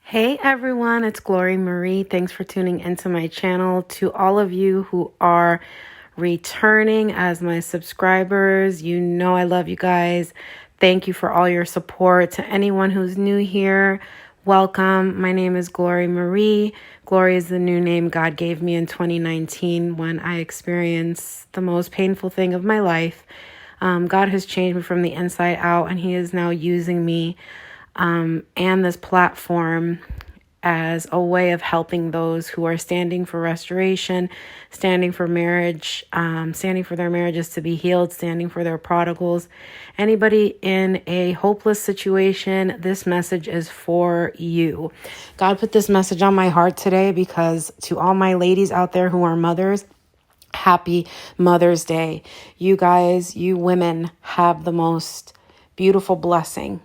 Hey everyone, it's Glory Marie. Thanks for tuning into my channel. To all of you who are returning as my subscribers, you know I love you guys. Thank you for all your support. To anyone who's new here, welcome. My name is Glory Marie. Glory is the new name God gave me in 2019 when I experienced the most painful thing of my life. God has changed me from the inside out, and He is now using me and this platform as a way of helping those who are standing for restoration, standing for marriage, standing for their marriages to be healed, standing for their prodigals. Anybody in a hopeless situation, this message is for you. God put this message on my heart today because to all my ladies out there who are mothers, happy Mother's Day. You guys, you women have the most beautiful blessing.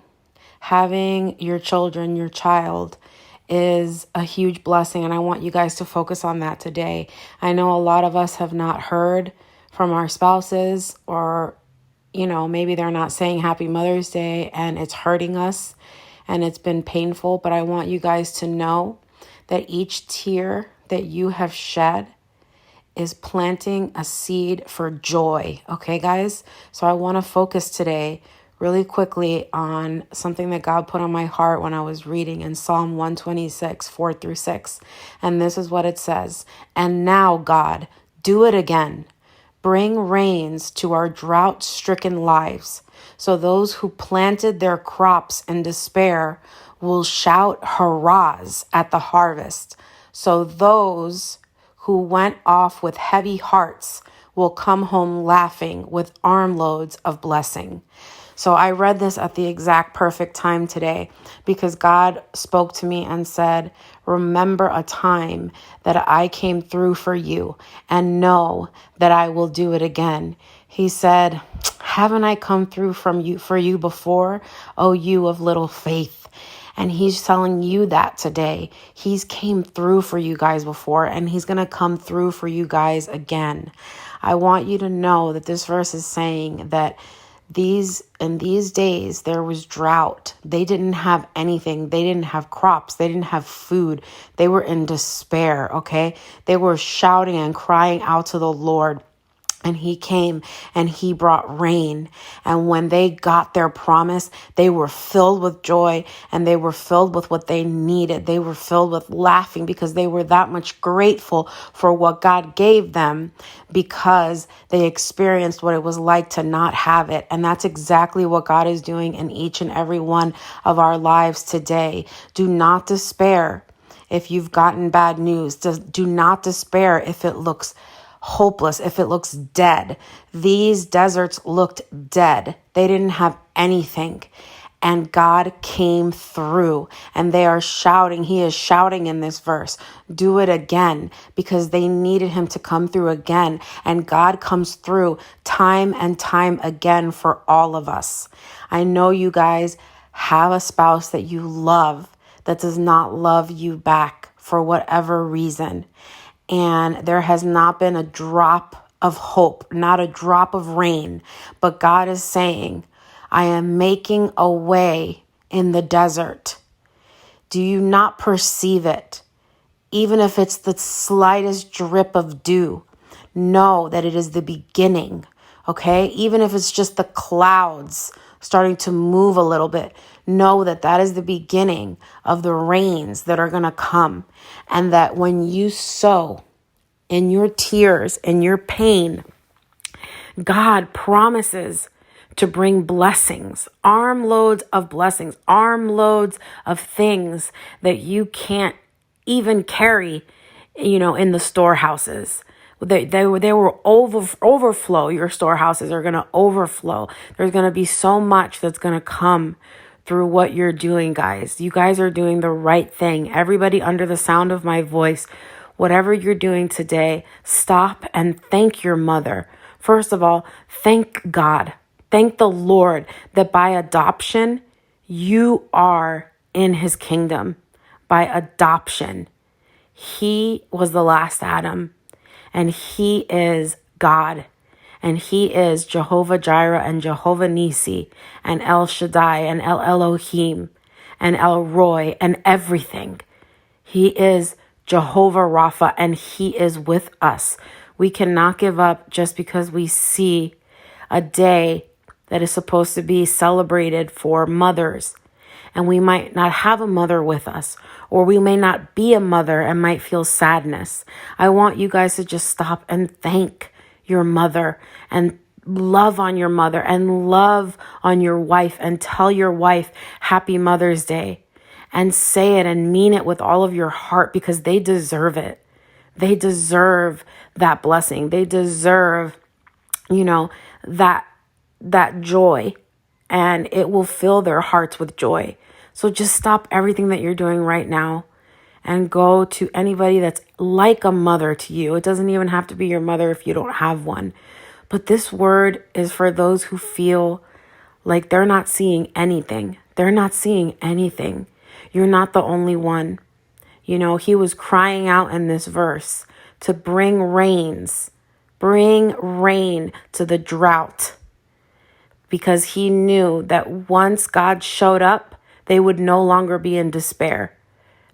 Having your children, your child, is a huge blessing, and I want you guys to focus on that today. I know a lot of us have not heard from our spouses, or, maybe they're not saying Happy Mother's Day, and it's hurting us, and it's been painful, but I want you guys to know that each tear that you have shed is planting a seed for joy. Okay, guys? So I want to focus today really quickly on something that God put on my heart when I was reading in Psalm 126, 4-6. And this is what it says. And now, God, do it again. Bring rains to our drought-stricken lives, so those who planted their crops in despair will shout hurrahs at the harvest. So those who went off with heavy hearts will come home laughing with armloads of blessing. So I read this at the exact perfect time today because God spoke to me and said, remember a time that I came through for you and know that I will do it again. He said, haven't I come through for you before? Oh, you of little faith. And He's telling you that today. He's came through for you guys before, and He's going to come through for you guys again. I want you to know that this verse is saying that in these days, there was drought. They didn't have anything. They didn't have crops. They didn't have food. They were in despair, okay? They were shouting and crying out to the Lord. And He came and He brought rain. And when they got their promise, they were filled with joy and they were filled with what they needed. They were filled with laughing because they were that much grateful for what God gave them because they experienced what it was like to not have it. And that's exactly what God is doing in each and every one of our lives today. Do not despair if you've gotten bad news. Do not despair if it looks hopeless, if it looks dead. These deserts looked dead. They didn't have anything. And God came through, and they are shouting. He is shouting in this verse, do it again, because they needed Him to come through again. And God comes through time and time again for all of us. I know you guys have a spouse that you love that does not love you back for whatever reason. And there has not been a drop of hope, not a drop of rain. But God is saying, I am making a way in the desert. Do you not perceive it? Even if it's the slightest drip of dew, know that it is the beginning, okay? Even if it's just the clouds starting to move a little bit, know that that is the beginning of the rains that are going to come. And that when you sow in your tears and your pain, God promises to bring blessings, armloads of blessings, armloads of things that you can't even carry, in the storehouses. They will overflow. Your storehouses are going to overflow. There's going to be so much that's going to come through what you're doing, guys. You guys are doing the right thing. Everybody under the sound of my voice, whatever you're doing today, stop and thank your mother. First of all, thank God. Thank the Lord that by adoption, you are in His kingdom. By adoption, He was the last Adam, and He is God. And He is Jehovah Jireh and Jehovah Nisi and El Shaddai and El Elohim. and El Roy and everything. He is Jehovah Rapha, and he is with us. We cannot give up just because we see a day that is supposed to be celebrated for mothers, and we might not have a mother with us, or we may not be a mother and might feel sadness. I want you guys to just stop and thank your mother and love on your mother and love on your wife and tell your wife Happy Mother's Day and say it and mean it with all of your heart, because they deserve it. They deserve that blessing. They deserve, that joy, and it will fill their hearts with joy. So just stop everything that you're doing right now and go to anybody that's like a mother to you. It doesn't even have to be your mother if you don't have one. But this word is for those who feel like they're not seeing anything. They're not seeing anything. You're not the only one. He was crying out in this verse to bring rain to the drought, because he knew that once God showed up, they would no longer be in despair,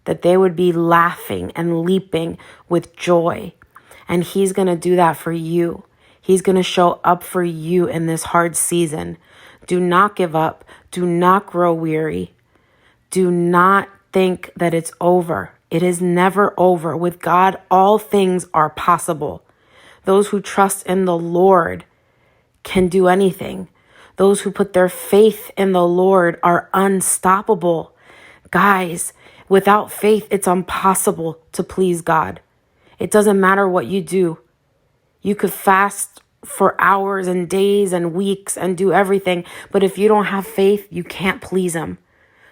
that they would be laughing and leaping with joy. And he's going to do that for you. He's going to show up for you in this hard season. Do not give up. Do not grow weary. Do not think that it's over. It is never over. With God, all things are possible. Those who trust in the Lord can do anything. Those who put their faith in the Lord are unstoppable. Guys, without faith, it's impossible to please God. It doesn't matter what you do. You could fast for hours and days and weeks and do everything, but if you don't have faith, you can't please him.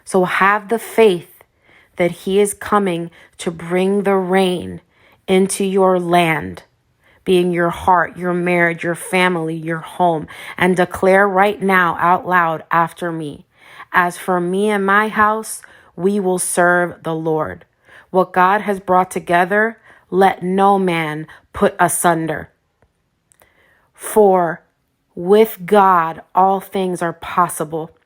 So have the faith that he is coming to bring the rain into your land, being your heart, your marriage, your family, your home, and declare right now out loud after me, as for me and my house, we will serve the Lord. What God has brought together, let no man put asunder. For with God, all things are possible.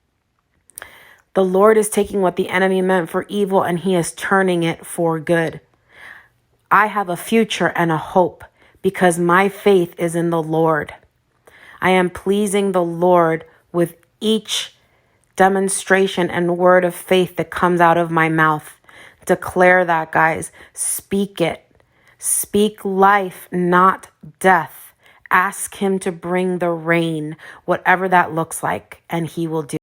The Lord is taking what the enemy meant for evil and he is turning it for good. I have a future and a hope because my faith is in the Lord. I am pleasing the Lord with each demonstration and word of faith that comes out of my mouth. Declare that, guys. Speak it. Speak life, not death. Ask him to bring the rain, whatever that looks like, and he will do